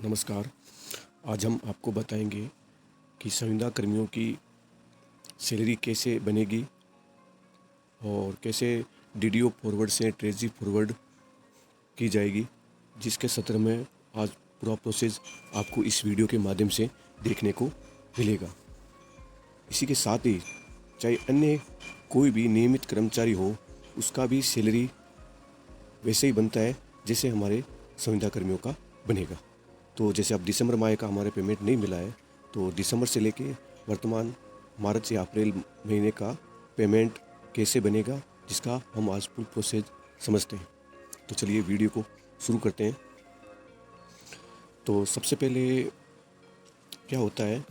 नमस्कार। आज हम आपको बताएंगे कि संविदा कर्मियों की सैलरी कैसे बनेगी और कैसे डीडीओ फॉरवर्ड से ट्रेजरी फॉरवर्ड की जाएगी, जिसके सत्र में आज पूरा प्रोसेस आपको इस वीडियो के माध्यम से देखने को मिलेगा। इसी के साथ ही चाहे अन्य कोई भी नियमित कर्मचारी हो, उसका भी सैलरी वैसे ही बनता है जैसे हमारे संविदा कर्मियों का बनेगा। तो जैसे अब दिसंबर माह का हमारे पेमेंट नहीं मिला है, तो दिसंबर से लेके वर्तमान मार्च या अप्रैल महीने का पेमेंट कैसे बनेगा, जिसका हम आज फुल प्रोसेस समझते हैं। तो चलिए वीडियो को शुरू करते हैं। तो सबसे पहले क्या होता है,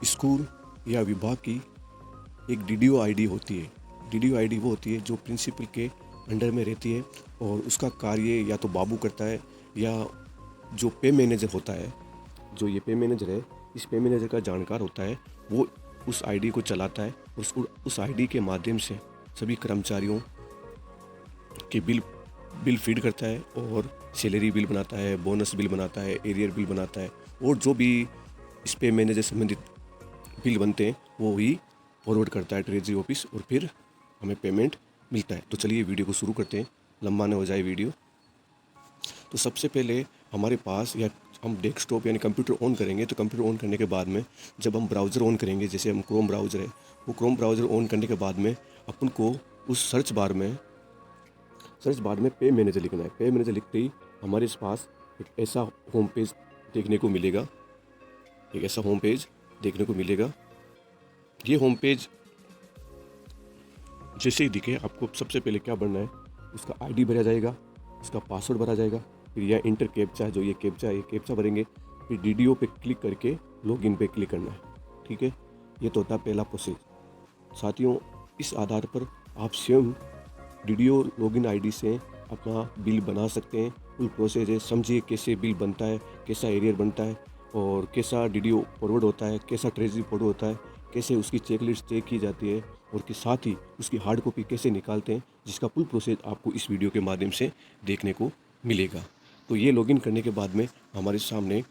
स्कूल या विभाग की एक डीडीओ आईडी होती है। डीडीओ आईडी वो होती है जो प्रिंसिपल के अंडर में रहती है और उसका कार्य या तो बाबू करता है या जो पे मैनेजर होता है, जो ये पे मैनेजर है, इस पे मैनेजर का जानकार होता है, वो उस आईडी को चलाता है और उस आईडी के माध्यम से सभी कर्मचारियों के बिल फीड करता है और सैलरी बिल बनाता है, बोनस बिल बनाता है, एरियर बिल बनाता है और जो भी इस पे मैनेजर संबंधित बिल बनते हैं वो ही फॉरवर्ड करता है ट्रेजरी ऑफिस और फिर हमें पेमेंट मिलता है। तो चलिए वीडियो को शुरू करते हैं, लंबा न हो जाए वीडियो। तो सबसे पहले हमारे पास या हम डेस्कटॉप यानी कंप्यूटर ऑन करेंगे, तो कंप्यूटर ऑन करने के बाद में जब हम ब्राउज़र ऑन करेंगे, जैसे हम क्रोम ब्राउज़र है, वो क्रोम ब्राउज़र ऑन करने के बाद में अपन को उस सर्च बार में पे मैनेजर लिखना है। पे मैनेजर लिखते ही हमारे पास एक ऐसा होम पेज देखने को मिलेगा। ये होम पेज जैसे ही दिखे, आपको सबसे पहले क्या भरना है, उसका आईडी भरा जाएगा, उसका पासवर्ड भरा जाएगा, फिर यह इंटर कैप्चा, जो ये कैप्चा भरेंगे, फिर डीडीओ पे क्लिक करके लॉगिन पे क्लिक करना है। ठीक है, ये तो होता है पहला प्रोसेस। साथियों, इस आधार पर आप स्वयं डीडीओ लॉगिन आईडी से अपना बिल बना सकते हैं। फुल प्रोसेस है, समझिए कैसे बिल बनता है, कैसा एरियर बनता है और कैसा डीडीओ फॉरवर्ड होता है, कैसा ट्रेजरी फॉरवर्ड होता है, कैसे उसकी चेकलिस्ट चेक की जाती है और के साथ ही उसकी हार्ड कॉपी कैसे निकालते हैं, जिसका फुल प्रोसेस आपको इस वीडियो के माध्यम से देखने को मिलेगा। तो ये लॉगिन करने के बाद में हमारे सामने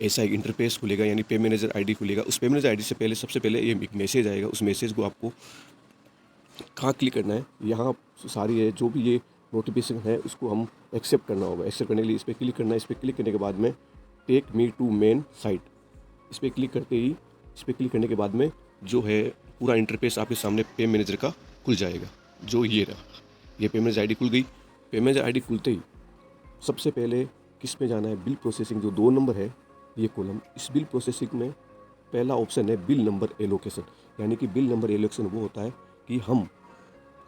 ऐसा एक इंटरफेस खुलेगा, यानी पे मैनेजर आईडी खुलेगा। उस पे मैनेजर आईडी से पहले सबसे पहले ये एक मैसेज आएगा। उस मैसेज को आपको कहाँ क्लिक करना है, यहाँ सारी है जो भी ये नोटिफिकेशन है उसको हम एक्सेप्ट करना होगा। एक्सेप्ट करने के लिए इस पर क्लिक करना है। इस पर क्लिक करने के बाद में take me to main site, इस पर क्लिक करने के बाद में जो है पूरा इंटरफेस आपके सामने पे मैनेजर का खुल जाएगा। जो ये रहा, ये पे मैनेजर आईडी खुल गई। पे मैनेजर आईडी खुलते ही सबसे पहले किस पे जाना है, बिल प्रोसेसिंग, जो 2 नंबर है ये कॉलम। इस बिल प्रोसेसिंग में पहला ऑप्शन है बिल नंबर एलोकेशन, यानी कि बिल नंबर एलोकेशन वो होता है कि हम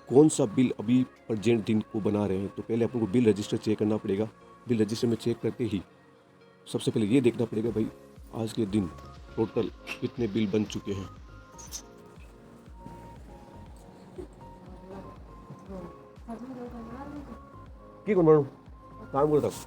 कौन सा बिल अभी अर्जेंट दिन को बना रहे हैं। तो पहले अपन को बिल रजिस्टर चेक करना पड़ेगा। बिल रजिस्टर में चेक करते ही सबसे पहले ये देखना पड़ेगा भाई आज के दिन टोटल कितने बिल बन चुके हैं। কি করব কাম করে থাকো।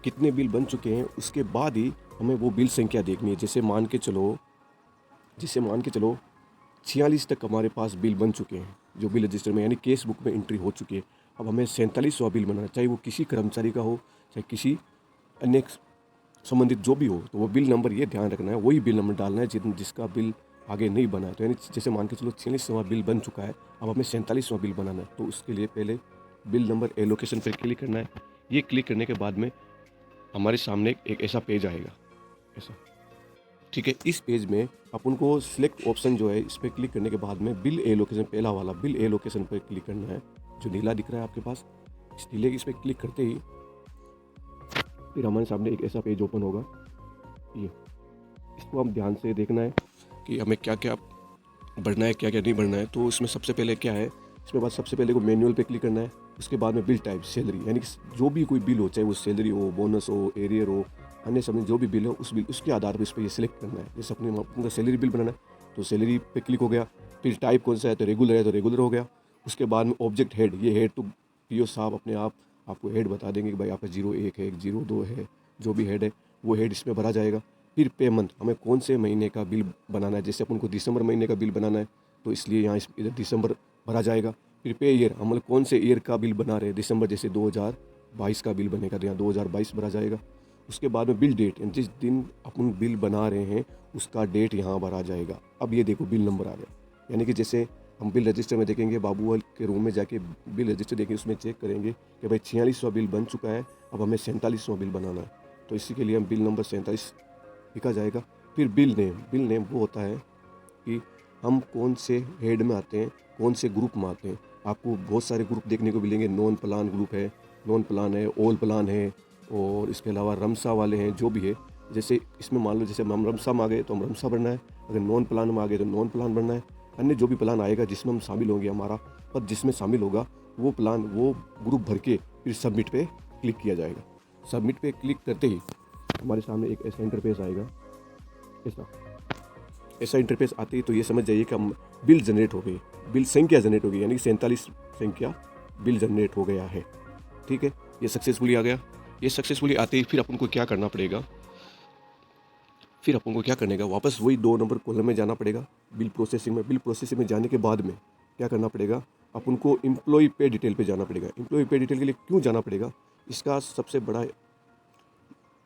कितने बिल बन चुके हैं, उसके बाद ही हमें वो बिल संख्या देखनी है। जैसे मान के चलो 46 तक हमारे पास बिल बन चुके हैं, जो बिल रजिस्टर में यानी केस बुक में एंट्री हो चुकी है। अब हमें 47वां बिल बनाना है, चाहे वो किसी कर्मचारी का हो, चाहे किसी अन्य संबंधित जो भी हो। तो वो बिल नंबर ये ध्यान रखना है, वही बिल नंबर डालना है जिसका बिल आगे नहीं बना है। तो यानी जैसे मान के चलो 46वां बिल बन चुका है, अब हमें 47वां बिल बनाना है। तो उसके लिए पहले बिल नंबर एलोकेशन पर क्लिक करना है। ये क्लिक करने के बाद में हमारे सामने एक ऐसा पेज आएगा, ऐसा। ठीक है, इस पेज में अपन को सिलेक्ट ऑप्शन जो है, इस पर क्लिक करने के बाद में बिल एलोकेशन, पहला वाला बिल एलोकेशन पर क्लिक करना है, जो नीला दिख रहा है आपके पास। इस नीले इस पर क्लिक करते ही फिर हमारे सामने एक ऐसा पेज ओपन होगा। ये इसको हम ध्यान से देखना है कि हमें क्या क्या भरना है, क्या क्या नहीं भरना है। तो इसमें सबसे पहले क्या है, इसमें बाद सबसे पहले को मैनुअल पे क्लिक करना है। उसके बाद में बिल टाइप सैलरी, यानी कि जो भी कोई बिल हो, चाहे वो सैलरी हो, बोनस हो, एरियर हो, अन्य समय जो भी बिल हो, उस बिल उसके आधार पर इस पर ये सिलेक्ट करना है। जैसे अपना सैलरी बिल बनाना है तो सैलरी पे क्लिक हो गया। फिर टाइप कौन सा है, तो रेगुलर है तो रेगुलर हो गया। उसके बाद में ऑब्जेक्ट हेड, ये हेड तो पीओ साहब अपने आप आपको हेड बता देंगे कि भाई आपका 01 है, 02 है, जो भी हेड है वो हेड इसमें भरा जाएगा। फिर पे मंथ, हमें कौन से महीने का बिल बनाना है, जैसे अपन को दिसंबर महीने का बिल बनाना है तो इसलिए यहाँ इधर दिसंबर भरा जाएगा। फिर पे ईयर, हम लोग कौन से ईयर का बिल बना रहे हैं, दिसंबर जैसे 2022 का बिल बनेगा तो यहाँ 2022 भरा जाएगा। उसके बाद में बिल डेट, जिस दिन अपन बिल बना रहे हैं उसका डेट यहाँ भरा जाएगा। अब ये देखो बिल नंबर आ गया, यानी कि जैसे हम बिल रजिस्टर में देखेंगे, बाबू के रूम में जाके बिल रजिस्टर देखेंगे, उसमें चेक करेंगे कि भाई 46वां बिल बन चुका है, अब हमें 47वां बिल बनाना है, तो इसी के लिए हम बिल नंबर 47 लिखा जाएगा। फिर बिल नेम, बिल नेम वो होता है कि हम कौन से हेड में आते हैं, कौन से ग्रुप में आते हैं। आपको बहुत सारे ग्रुप देखने को मिलेंगे, नॉन प्लान ग्रुप है, नॉन प्लान है, ऑल प्लान है, और इसके अलावा रमसा वाले हैं, जो भी है। जैसे इसमें मान लो जैसे हम रमसा में आ गए तो हम रमसा भरना है, अगर नॉन प्लान में आ गए तो नॉन प्लान भरना है। अन्य जो भी प्लान आएगा जिसमें हम शामिल होंगे, हमारा पद जिसमें शामिल होगा, वो प्लान वो ग्रुप भर के फिर सबमिट पे क्लिक किया जाएगा। सबमिट पे क्लिक करते ही हमारे सामने एक ऐसा इंटरफेस आएगा। ऐसा इंटरफेस आते ही तो ये समझ जाइए कि हम बिल जनरेट हो गई, बिल संख्या जनरेट हो गई, यानी कि 47 संख्या बिल जनरेट हो गया है। ठीक है, ये सक्सेसफुली आ गया। ये सक्सेसफुली आते ही फिर अपन को क्या करना पड़ेगा, फिर अपन को क्या करने का, वापस वही 2 नंबर कॉलम में जाना पड़ेगा, बिल प्रोसेसिंग में। बिल प्रोसेसिंग में जाने के बाद में क्या करना पड़ेगा, अपन को एम्प्लॉय पे डिटेल पे जाना पड़ेगा। एम्प्लॉय पे डिटेल के लिए क्यों जाना पड़ेगा, इसका सबसे बड़ा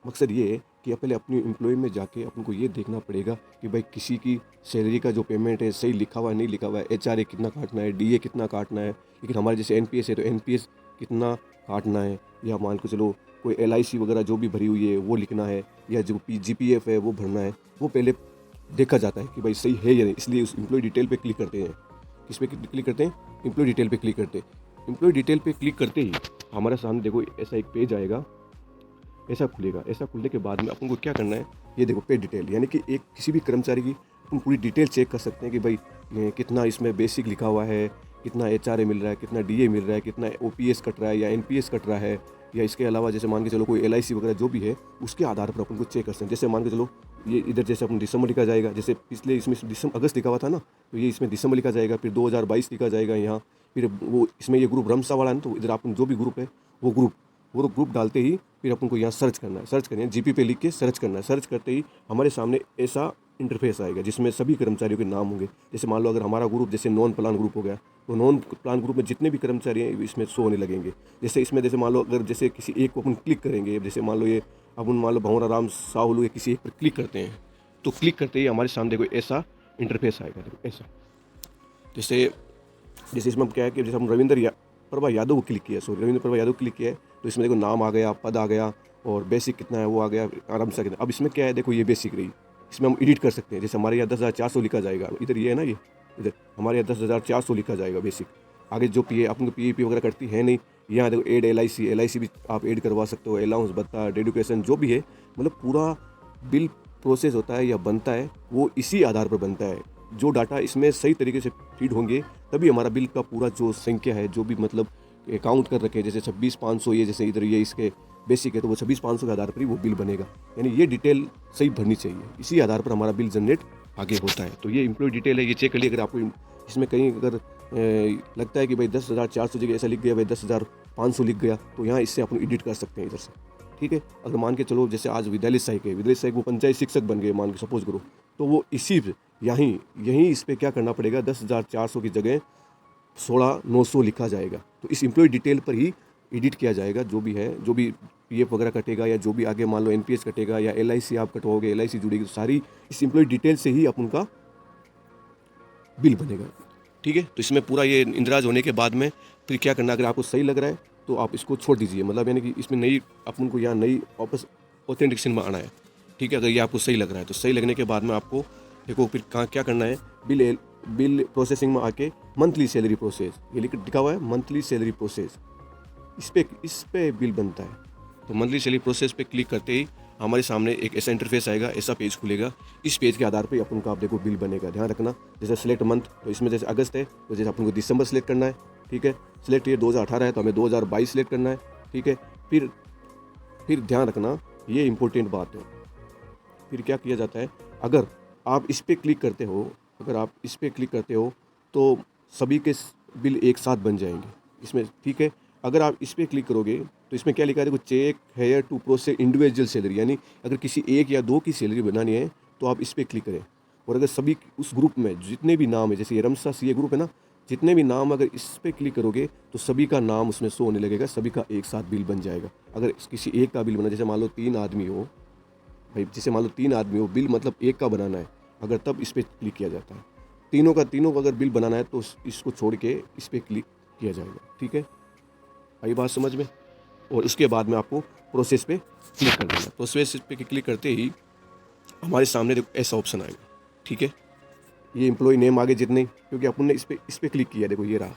मकसद ये है कि पहले अपनी एम्प्लॉय में जाके अपन को ये देखना पड़ेगा कि भाई किसी की सैलरी का जो पेमेंट है सही लिखा हुआ है नहीं लिखा हुआ है, HRA कितना काटना है, DA कितना काटना है। लेकिन हमारे जैसे NPS है तो NPS कितना काटना है, या मान के चलो कोई LIC वगैरह जो भी भरी हुई है वो लिखना है, या जो GPF है वो भरना है, वो पहले देखा जाता है कि भाई सही है या नहीं। इसलिए उस एम्प्लॉय डिटेल पे क्लिक करते हैं। किस पे क्लिक करते हैं, एम्प्लॉय डिटेल पे क्लिक करते हैं। एम्प्लॉय डिटेल पे क्लिक करते ही हमारे सामने देखो ऐसा एक पेज आएगा, ऐसा खुलेगा। ऐसा खुलने के बाद में अपन को क्या करना है, ये देखो पे डिटेल, यानी कि एक किसी भी कर्मचारी की अपन पूरी डिटेल चेक कर सकते हैं कि भाई कितना इसमें बेसिक लिखा हुआ है, कितना HRA मिल रहा है, कितना DA मिल रहा है, कितना OPS कट रहा है या NPS कट रहा है, या इसके अलावा जैसे मान के चलो कोई LIC वगैरह जो भी है उसके आधार पर अपन को चेक कर सकते हैं। जैसे मान के चलो ये इधर जैसे अपन दिसंबर लिखा जाएगा, जैसे पिछले इसमें अगस्त लिखा हुआ था ना, तो ये इसमें दिसंबर लिखा जाएगा, फिर 2022 लिखा जाएगा यहाँ, फिर वो इसमें ये ग्रुप रमसा वाला है ना, तो इधर अपन जो भी ग्रुप है वो ग्रुप डालते ही फिर अपन को यहाँ सर्च करना है, सर्च करना है, GP पे लिख के सर्च करना है। सर्च करते ही हमारे सामने ऐसा इंटरफेस आएगा जिसमें सभी कर्मचारियों के नाम होंगे। जैसे मान लो अगर हमारा ग्रुप जैसे नॉन प्लान ग्रुप हो गया, तो नॉन प्लान ग्रुप में जितने भी कर्मचारी हैं इसमें शो होने लगेंगे। जैसे इसमें जैसे मान लो अगर जैसे किसी एक को अपन क्लिक करेंगे, जैसे मान लो ये अपन मान लो भंवरा राम साहुलू, किसी एक पर क्लिक करते हैं, तो क्लिक करते ही हमारे सामने कोई ऐसा इंटरफेस आएगा। देखो ऐसा, जैसे इसमें क्या है कि जैसे हम रविंद्र प्रभा यादव को क्लिक किया, रविंद्र प्रभा यादव क्लिक किया है, तो इसमें देखो नाम आ गया, पद आ गया, और बेसिक कितना है वो आ गया, आराम से कितना। अब इसमें क्या है, देखो ये बेसिक रही, इसमें हम एडिट कर सकते हैं। जैसे हमारे यहाँ 10,400 लिखा जाएगा, इधर ये है ना, ये इधर हमारे यहाँ 10,400 लिखा जाएगा बेसिक। आगे जो अपन को PAP वगैरह करती है नहीं, यहाँ देखो एड LIC भी आप ऐड करवा सकते हो, अलाउंस भत्ता, डेडिकेशन जो भी है, मतलब पूरा बिल प्रोसेस होता है या बनता है वो इसी आधार पर बनता है। जो डाटा इसमें सही तरीके से फीड होंगे तभी हमारा बिल का पूरा जो संख्या है, जो भी मतलब काउंट कर रखे, जैसे 26,500 ये जैसे इधर ये इसके बेसिक है, तो वो 26,500 के आधार पर ही वो बिल बनेगा। यानी ये डिटेल सही भरनी चाहिए, इसी आधार पर हमारा बिल जनरेट आगे होता है। तो ये एम्प्लॉय डिटेल है, ये चेक कर लिए। अगर आपको इसमें कहीं अगर लगता है कि भाई 10,400 जगह ऐसा लिख गया, भाई 10,500 लिख गया, तो यहाँ इससे अपन एडिट कर सकते हैं इधर से। ठीक है, अगर मान के चलो जैसे आज विद्यालय सहायक वो पंचायत शिक्षक बन गए, मान के सपोज करो, तो वो इसी यहीं इस पर क्या करना पड़ेगा, 10,400 की जगह 16,900 लिखा जाएगा। तो इस एम्प्लॉय डिटेल पर ही एडिट किया जाएगा, जो भी है, जो भी PF वगैरह कटेगा, या जो भी आगे मान लो NPS कटेगा, या LIC आप कटवाओगे, LIC जुड़ेगी, तो सारी इस एम्प्लॉय डिटेल से ही अपन का बिल बनेगा। ठीक है, तो इसमें पूरा ये इंदिराज होने के बाद में फिर क्या करना, अगर आपको सही लग रहा है तो आप इसको छोड़ दीजिए, मतलब यानी कि इसमें नई अपन को यहाँ नई वापस ऑथेंटिकेशन में आना है। ठीक है, अगर ये आपको सही लग रहा है तो सही लगने के बाद में आपको देखो फिर कहाँ क्या करना है, बिल प्रोसेसिंग में आके मंथली सैलरी प्रोसेस, ये लिखा हुआ है मंथली सैलरी प्रोसेस, इस पे बिल बनता है। तो मंथली सैलरी प्रोसेस पे क्लिक करते ही हमारे सामने एक ऐसा इंटरफेस आएगा, ऐसा पेज खुलेगा। इस पेज के आधार पे अपन का आप देखो बिल बनेगा। ध्यान रखना, जैसे सिलेक्ट मंथ, तो इसमें जैसे अगस्त है तो जैसे अपन को दिसंबर सेलेक्ट करना है। ठीक है, सिलेक्ट ये 2018 है तो हमें 2022 सेलेक्ट करना है। ठीक है, फिर ध्यान रखना, ये इंपॉर्टेंट बात है। फिर क्या किया जाता है, अगर आप इस पर क्लिक करते हो तो सभी के बिल एक साथ बन जाएंगे इसमें। ठीक है, अगर आप इस पे क्लिक करोगे तो इसमें क्या लिखा है, देखो check here to process individual salary, यानी अगर किसी एक या दो की सैलरी बनानी है तो आप इस पे क्लिक करें। और अगर सभी उस ग्रुप में जितने भी नाम है, जैसे ये रमसा सीए ग्रुप है ना, जितने भी नाम अगर इस पे क्लिक करोगे तो सभी का नाम उसमें शो होने लगेगा, सभी का एक साथ बिल बन जाएगा। अगर किसी एक का बिल बना, जैसे मान लो 3 आदमी हो भाई, जैसे मान लो 3 आदमी हो, बिल मतलब एक का बनाना है, अगर तब इस पर क्लिक किया जाता है। तीनों का अगर बिल बनाना है तो इसको छोड़ के इस पर क्लिक किया जाएगा। ठीक है, आई बात समझ में। और उसके बाद में आपको प्रोसेस पे क्लिक कर देना। प्रोसेस पे क्लिक करते ही हमारे सामने देखो ऐसा ऑप्शन आएगा। ठीक है, ये एम्प्लॉय नेम आगे जितने, क्योंकि अपन ने इस पे क्लिक किया, देखो ये रहा,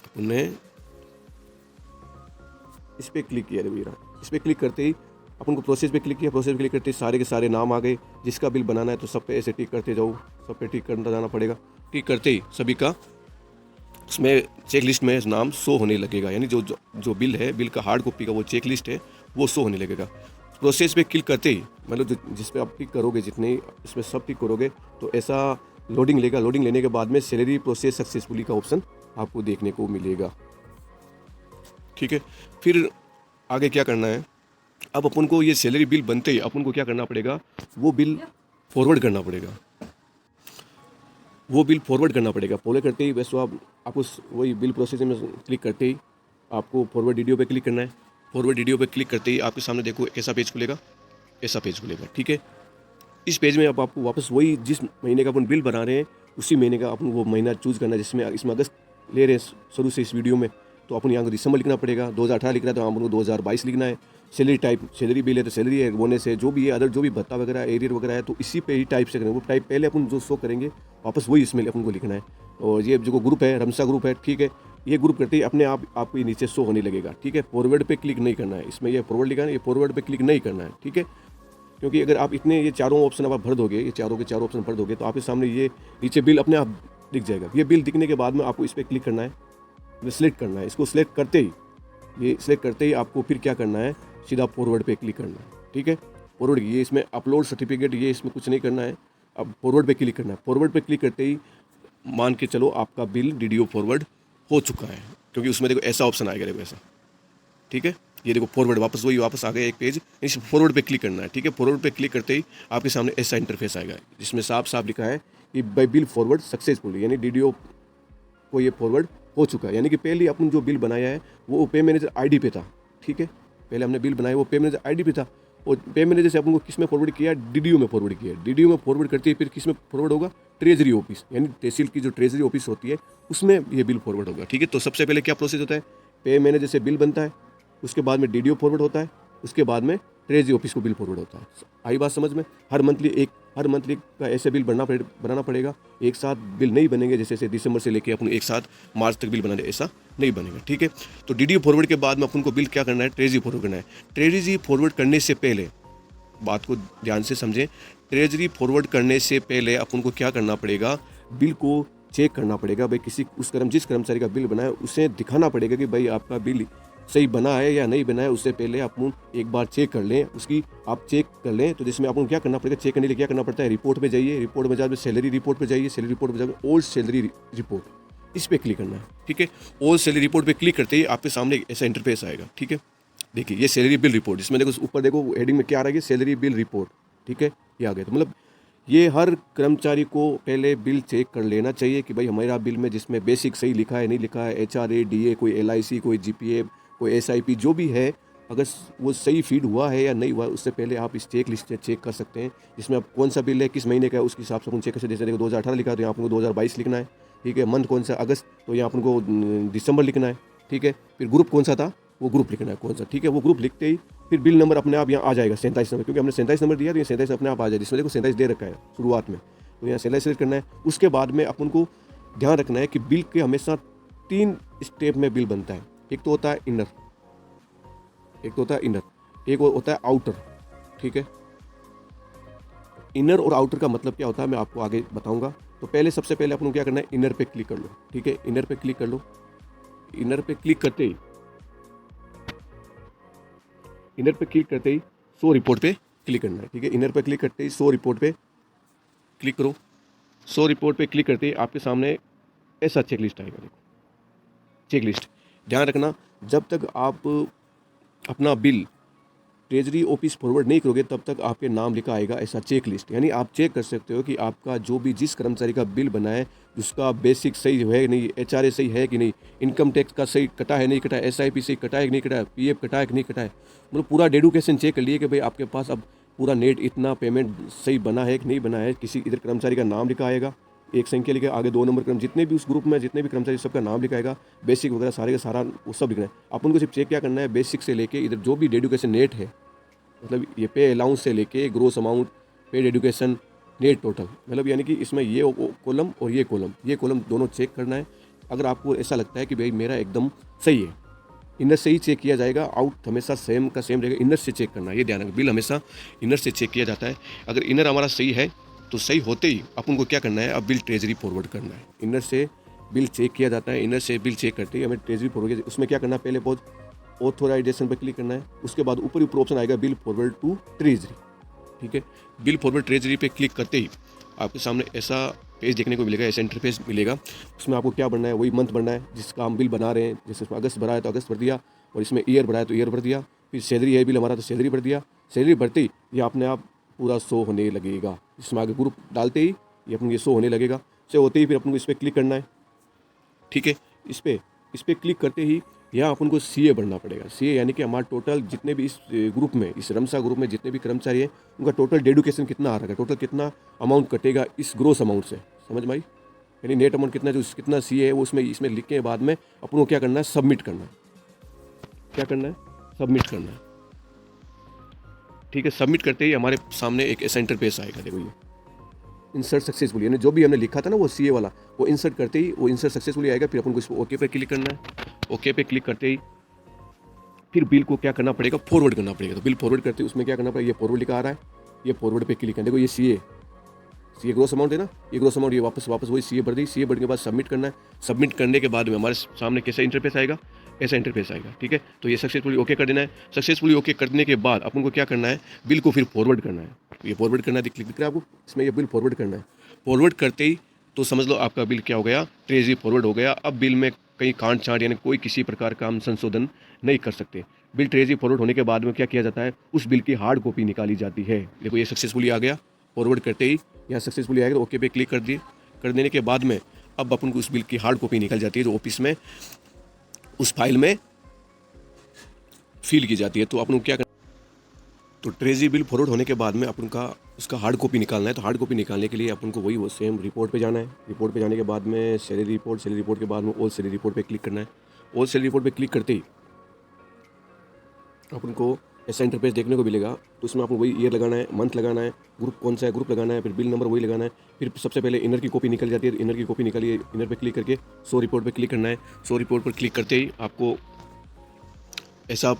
अपन ने इस पर क्लिक किया, देखो ये रहा। इस पर क्लिक करते ही अपन को प्रोसेस पे क्लिक किया, प्रोसेस पे क्लिक करते ही सारे के सारे नाम आ गए। जिसका बिल बनाना है तो सब पे ऐसे टिक करते जाओ, सब पे टिक करता जाना पड़ेगा। टिक करते ही सभी का उसमें चेक लिस्ट में नाम शो होने लगेगा, यानी जो बिल है, बिल का हार्ड कॉपी का वो चेक लिस्ट है वो शो होने लगेगा। प्रोसेस पे क्लिक करते ही मतलब जिस पे आप टिक करोगे, जितने इसमें सब टिक करोगे तो ऐसा लोडिंग लेगा। लोडिंग लेने के बाद में सैलरी प्रोसेस सक्सेसफुली का ऑप्शन आपको देखने को मिलेगा। ठीक है, फिर आगे क्या करना है, अब अपन को ये सैलरी बिल बनते ही अपन को क्या करना पड़ेगा, वो बिल फॉरवर्ड करना पड़ेगा। वो बिल फॉरवर्ड करना पड़ेगा। फॉरवर्ड करते ही वैसे आपको वही बिल प्रोसेसिंग में क्लिक करते ही आपको फॉरवर्ड वीडियो पे क्लिक करना है। फॉरवर्ड वीडियो पे क्लिक करते ही आपके सामने देखो कैसा पेज खुलेगा, ऐसा पेज खुलेगा। ठीक है, इस पेज में अब आपको वापस वही जिस महीने का अपन बिल बना रहे हैं उसी महीने का अपन वो महीना चूज़ करना है। जिसमें इसमें अगस्त ले रहे हैं शुरू से इस वीडियो में, तो अपन यहाँ को दिसंबर लिखना पड़ेगा। 2018 लिख रहा है तो अपन को 2022 लिखना है। सैलरी टाइप सैलरी बिल है तो सैलरी है, बोनस है, जो भी है, अदर जो भी भत्ता वगैरह एरियर वगैरह है तो इसी पे ही टाइप से करेंगे। वो टाइप पहले अपन जो शो करेंगे वापस वही इसमें अपन को लिखना है। और ये जो ग्रुप है रमसा ग्रुप है, ठीक है, ये ग्रुप करते ही अपने आप आपको ये नीचे शो होने लगेगा। ठीक है, फॉरवर्ड पे क्लिक नहीं करना है, इसमें ये फॉरवर्ड लिखा है, ये फॉरवर्ड पे क्लिक नहीं करना है। ठीक है, क्योंकि अगर आप इतने ये चारों ऑप्शन आप भर दोगे, ये चारों के चारों ऑप्शन भर दोगे तो आपके सामने ये नीचे बिल अपने आप दिख जाएगा। ये बिल दिखने के बाद में आपको इस पर क्लिक करना है, सिलेक्ट करना है। इसको सिलेक्ट करते ही ये सिलेक्ट करते ही आपको फिर क्या करना है, सीधा फॉरवर्ड पे क्लिक करना है। ठीक है, फॉरवर्ड ये इसमें अपलोड सर्टिफिकेट ये इसमें कुछ नहीं करना है, अब फॉरवर्ड पे क्लिक करना है। फॉरवर्ड पे क्लिक करते ही मान के चलो आपका बिल डीडीओ फॉरवर्ड हो चुका है, क्योंकि उसमें देखो ऐसा ऑप्शन आएगा, देखो ऐसा। ठीक है, ये देखो फॉरवर्ड वापस आ गया एक पेज, इस फॉरवर्ड पे क्लिक करना है। ठीक है, फॉरवर्ड पे क्लिक करते ही आपके सामने ऐसा इंटरफेस आएगा जिसमें साफ साफ लिखा है कि बाई बिल फॉरवर्ड सक्सेसफुल, यानी डीडीओ को ये फॉरवर्ड हो चुका है। यानी कि पहले अपन जो बिल बनाया है वो पे मैनेजर आईडी पे था। ठीक है, पहले हमने बिल बनाया वो पे मैनेजर आईडी पे था, और पे मैनेजर से अपन को किस में फॉरवर्ड किया, डीडीओ में फॉरवर्ड किया। डीडीओ में फॉरवर्ड करते ही फिर किस में फॉरवर्ड होगा, ट्रेजरी ऑफिस, यानी तहसील की जो ट्रेजरी ऑफिस होती है उसमें ये बिल फॉरवर्ड होगा। ठीक है, तो सबसे पहले क्या प्रोसेस होता है, पे मैनेजर से बिल बनता है, उसके बाद में डीडीओ फॉरवर्ड होता है, उसके बाद में ट्रेजरी ऑफिस को बिल फॉरवर्ड होता है। आई बात समझ में। हर मंथली का ऐसे बिल बनाना पड़ेगा। एक साथ बिल नहीं बनेंगे, जैसे दिसंबर से लेके अपन एक साथ मार्च तक बिल बना दे, ऐसा नहीं बनेगा। ठीक है, तो डीडीओ फॉरवर्ड के बाद में अपन को बिल क्या करना है, ट्रेजरी फॉरवर्ड करना है। ट्रेजरी फॉरवर्ड करने से पहले बात को ध्यान से समझें, ट्रेजरी फॉरवर्ड करने से पहले अपन को क्या करना पड़ेगा, बिल को चेक करना पड़ेगा। भाई जिस कर्मचारी का बिल बना है उसे दिखाना पड़ेगा कि भाई आपका बिल सही बना है या नहीं बना है। उससे पहले आप एक बार चेक कर लें, उसकी आप चेक कर लें। तो जिसमें आपको क्या करना पड़ेगा, चेक करने के लिए क्या करना पड़ता है, रिपोर्ट पे जाइए, रिपोर्ट में जाकर सैलरी रिपोर्ट पे जाइए, सैलरी रिपोर्ट पे जाकर ओल्ड सैलरी रिपोर्ट, इस पर क्लिक करना है। ठीक है, ओल्ड सैलरी रिपोर्ट पे क्लिक करते ही आपके सामने ऐसा इंटरफेस आएगा। ठीक है, देखिए ये सैलरी बिल रिपोर्ट, इसमें देखो ऊपर देखो हेडिंग में क्या आ रहा है, सैलरी बिल रिपोर्ट। ठीक है, ये आ गया। तो मतलब ये हर कर्मचारी को पहले बिल चेक कर लेना चाहिए कि भाई हमारा बिल में जिसमें बेसिक सही लिखा है नहीं लिखा है, HRA DA कोई LIC कोई GPA कोई SIP जो भी है, अगर वो सही फीड हुआ है या नहीं हुआ है, उससे पहले आप इस चेक लिस्ट से चेक कर सकते हैं। जिसमें आप कौन सा बिल है, किस महीने का है, उसके हिसाब से अपन चेक कर सकते हैं। जैसे देखो 2018 लिखा है तो यहाँ आपको 2022 लिखना है। ठीक है, मंथ कौन सा, अगस्त, तो यहाँ अपन को दिसंबर लिखना है। ठीक है, फिर ग्रुप कौन सा था, वो ग्रुप लिखना है कौन सा। ठीक है, वो ग्रुप लिखते ही फिर बिल नंबर अपने आप यहाँ आ जाएगा 47 नंबर, क्योंकि हमने 47 नंबर दिया तो ये 47 अपने आप आ जाएगा। जिसमें देखो 47 दे रखा है शुरुआत में, तो यहाँ 47 सेलेक्ट करना है। उसके बाद में अपन को ध्यान रखना है कि बिल के हमेशा 3 स्टेप में बिल बनता है। एक तो होता है इनर, एक होता है आउटर। ठीक है, इनर और आउटर का मतलब क्या होता है मैं आपको आगे बताऊंगा। तो पहले सबसे पहले अपन को क्या करना है, इनर पे क्लिक कर लो। ठीक है, इनर पे क्लिक कर लो। इनर पे क्लिक करते ही शो रिपोर्ट पे क्लिक करना है। ठीक है, इनर पे क्लिक करते ही शो रिपोर्ट पे क्लिक करो। शो रिपोर्ट पे क्लिक करते ही आपके सामने ऐसा चेक लिस्ट आएगा। देखो चेक लिस्ट, ध्यान रखना, जब तक आप अपना बिल ट्रेजरी ऑफिस फॉरवर्ड नहीं करोगे तब तक आपके नाम लिखा आएगा ऐसा चेक लिस्ट। यानी आप चेक कर सकते हो कि आपका जो भी जिस कर्मचारी का बिल बना है उसका बेसिक सही है नहीं, एचआरए सही है कि नहीं, इनकम टैक्स का सही कटा है नहीं कटा है, एसआईपी सही कटा है कि नहीं कटा है, पीएफ कटा है कि नहीं कटा है, मतलब पूरा डेडुकेशन चेक कर लिए कि भाई आपके पास अब पूरा नेट इतना पेमेंट सही बना है कि नहीं बना है। किसी इधर कर्मचारी का नाम लिखा आएगा, एक संख्या लिखे आगे 2 नंबर कर्म, जितने भी उस ग्रुप में जितने भी कर्मचारी सबका नाम लिखाएगा, बेसिक वगैरह सारे का सारा वो सब लिखना है। अपन को सिर्फ चेक क्या करना है, बेसिक से लेके इधर जो भी डेडुकेशन नेट है, मतलब ये पे अलाउंस से लेके gross amount, paid education, net total, मतलब यानी कि इसमें ये कॉलम और ये कॉलम दोनों चेक करना है। अगर आपको ऐसा लगता है कि भाई मेरा एकदम सही है, इनर से ही चेक किया जाएगा, आउट हमेशा सेम का सेम रहेगा, इनर से चेक करना है, ये ध्यान रखना। बिल हमेशा इनर से चेक किया जाता है। अगर इनर हमारा सही है तो सही होते ही अपन को क्या करना है, अब बिल ट्रेजरी फॉरवर्ड करना है। इनर से बिल चेक किया जाता है, इनर से बिल चेक करते ही हमें ट्रेजरी फॉरवर्ड, उसमें क्या करना है, पहले बहुत ऑथोराइजेशन पर क्लिक करना है, उसके बाद ऊपर ऑप्शन आएगा बिल फॉरवर्ड टू ट्रेजरी। ठीक है, बिल फॉरवर्ड ट्रेजरी पे क्लिक करते ही आपके सामने ऐसा पेज देखने को मिलेगा, ऐसा इंटरफेस मिलेगा। उसमें आपको क्या भरना है, वही मंथ भरना है जिसका हम बिल बना रहे हैं। जैसे इसमें अगस्त भरा है तो अगस्त भर दिया, और इसमें ईयर भरा है तो ईयर भर दिया, फिर सैलरी है बिल हमारा तो सैलरी भर दिया। सैलरी भरते ही ये अपने आप पूरा शो होने लगेगा। इसमें आगे ग्रुप डालते ही ये अपन ये शो होने लगेगा। शो होते ही फिर अपन को इस पर क्लिक करना है। ठीक है, इस पर क्लिक करते ही यहाँ अपन को सीए भरना पड़ेगा। सीए यानी कि हमारा टोटल जितने भी इस ग्रुप में, इस रमसा ग्रुप में जितने भी कर्मचारी हैं उनका टोटल डेडुकेशन कितना आ रहा है, टोटल कितना अमाउंट कटेगा इस ग्रोस अमाउंट से, समझ में आई। यानी नेट अमाउंट कितना, जो कितना सीए है वो उसमें इसमें लिख के बाद में अपन को क्या करना है, सबमिट करना है। क्या करना है, सबमिट करना है। ठीक है, सबमिट करते ही हमारे सामने एक ऐसा इंटरफेस आएगा। देखो ये इंसर्ट सक्सेसफुली, यानी जो भी हमने लिखा था ना वो सीए वाला, वो इंसर्ट करते ही वो इंसर्ट सक्सेसफुली आएगा। फिर अपन को इस पर ओके पे क्लिक करना है। ओके पे क्लिक करते ही फिर बिल को क्या करना पड़ेगा, फॉरवर्ड करना पड़ेगा। तो बिल फॉरवर्ड करते ही उसमें क्या करना पड़ेगा, ये फॉरवर्ड लिखा आ रहा है, ये फॉरवर्ड पे क्लिक करना। देखो ये सीए ग्रोस अमाउंट है ना, ये ग्रोस अमाउंट ये वापस वही सीए भर दी। सीए भरने के बाद सबमिट करना है। सबमिट करने के बाद में हमारे सामने कैसा इंटरफेस आएगा, ऐसा इंटरफेस आएगा। ठीक है, तो ये सक्सेसफुली ओके कर देना है। सक्सेसफुली ओके करने के बाद अपन को क्या करना है, बिल को फिर फॉरवर्ड करना है। ये फॉरवर्ड करना है, क्लिक दिख रहा है आपको, इसमें ये बिल फॉरवर्ड करना है। फॉरवर्ड करते ही तो समझ लो आपका बिल क्या हो गया, ट्रेजरी फॉरवर्ड हो गया। अब बिल में कहीं कांट छांट यानी कोई किसी प्रकार का हम संशोधन नहीं कर सकते। बिल ट्रेजरी फॉरवर्ड होने के बाद में क्या किया जाता है, उस बिल की हार्ड कॉपी निकाली जाती है। देखो ये सक्सेसफुली आ गया, फॉरवर्ड करते ही यहाँ सक्सेसफुली आएगा तो ओके पे क्लिक कर दिए। कर देने के बाद में अब अपन को उस बिल की हार्ड कॉपी निकल जाती है, जो ऑफिस में उस फाइल में फिल की जाती है। तो अपन को क्या, तो ट्रेजरी बिल फॉरवर्ड होने के बाद में अपन का उसका हार्ड कॉपी निकालना है। तो हार्ड कॉपी निकालने के लिए अपन को वही वो सेम रिपोर्ट पे जाना है। रिपोर्ट पे जाने के बाद में सैलरी रिपोर्ट के बाद में ऑल सैलरी रिपोर्ट पे क्लिक करना है। ऑल सैलरी रिपोर्ट पे क्लिक करते ही अपन को ऐसा इंटरफेस देखने को मिलेगा। तो उसमें आपको वही ईयर लगाना है, मंथ लगाना है, ग्रुप कौन सा है ग्रुप लगाना है, फिर बिल नंबर वही लगाना है। फिर सबसे पहले इनर की कॉपी निकल जाती है। इनर की कॉपी निकालिए, इनर पे क्लिक करके शो रिपोर्ट पे क्लिक करना है। शो रिपोर्ट पर क्लिक करते ही आपको ऐसा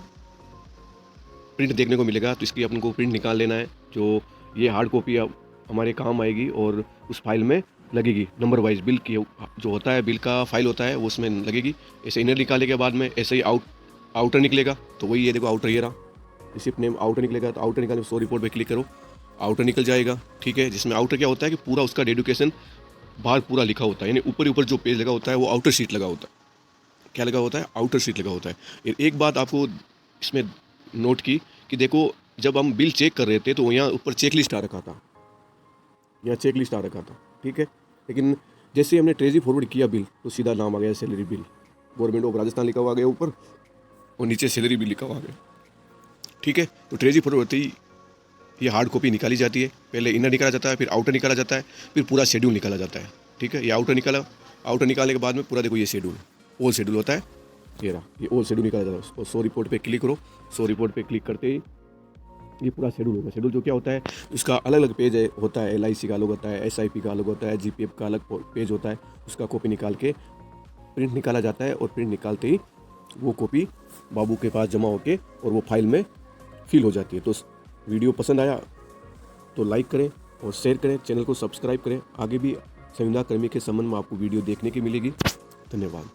प्रिंट देखने को मिलेगा। तो इसकी अपन को प्रिंट निकाल लेना है। जो ये हार्ड कॉपी अब हमारे काम आएगी और उस फाइल में लगेगी नंबर वाइज। बिल की जो होता है, बिल का फाइल होता है वो उसमें लगेगी। ऐसे इनर निकालने के बाद में ऐसे ही आउटर निकलेगा। तो वही ये देखो आउटर ये रहा, रिसिप्ट नेम आउटर निकलेगा। तो आउटर निकालने शो रिपोर्ट पे क्लिक करो, आउटर निकल जाएगा। ठीक है, जिसमें आउटर क्या होता है कि पूरा उसका डेडुकेशन बाहर पूरा लिखा होता है। यानी ऊपर जो पेज लगा होता है वो आउटर शीट लगा होता है। क्या लगा होता है, आउटर शीट लगा होता है। एक बात आपको इसमें नोट की कि देखो जब हम बिल चेक कर रहे थे तो यहाँ ऊपर चेक लिस्ट आ रखा था, यहाँ चेक लिस्ट आ रखा था। ठीक है, लेकिन जैसे हमने ट्रेजरी फॉरवर्ड किया बिल तो सीधा नाम आ गया salary bill, government of Rajasthan लिखा हुआ आ गया ऊपर और नीचे सैलरी बिल लिखा हुआ आ गया। ठीक है, तो ट्रेजरी फॉरवर्ड होते ही ये हार्ड कॉपी निकाली जाती है। पहले इनर निकाला जाता है, फिर आउटर निकाला जाता है, फिर पूरा शेड्यूल निकाला जाता है। ठीक है, ये आउटर निकाला, आउटर निकालने के बाद में पूरा देखो ये शेड्यूल ऑल शेड्यूल होता है। ये रहा, ये ऑल शेड्यूल निकाला जाता है। उसको शो रिपोर्ट पे क्लिक करो। शो रिपोर्ट पे क्लिक करते ही ये पूरा शेड्यूल होगा। शेड्यूल जो क्या होता है, उसका अलग अलग पेज है होता है। LIC का अलग होता है, SIP का अलग होता है, GPF का अलग पेज होता है। उसका कॉपी निकाल के प्रिंट निकाला जाता है और प्रिंट निकालते ही वो कॉपी बाबू के पास जमा होके और वो फाइल में फिल हो जाती है। तो वीडियो पसंद आया तो लाइक करें और शेयर करें, चैनल को सब्सक्राइब करें। आगे भी संविदा कर्मी के संबंध में आपको वीडियो देखने की मिलेगी। धन्यवाद।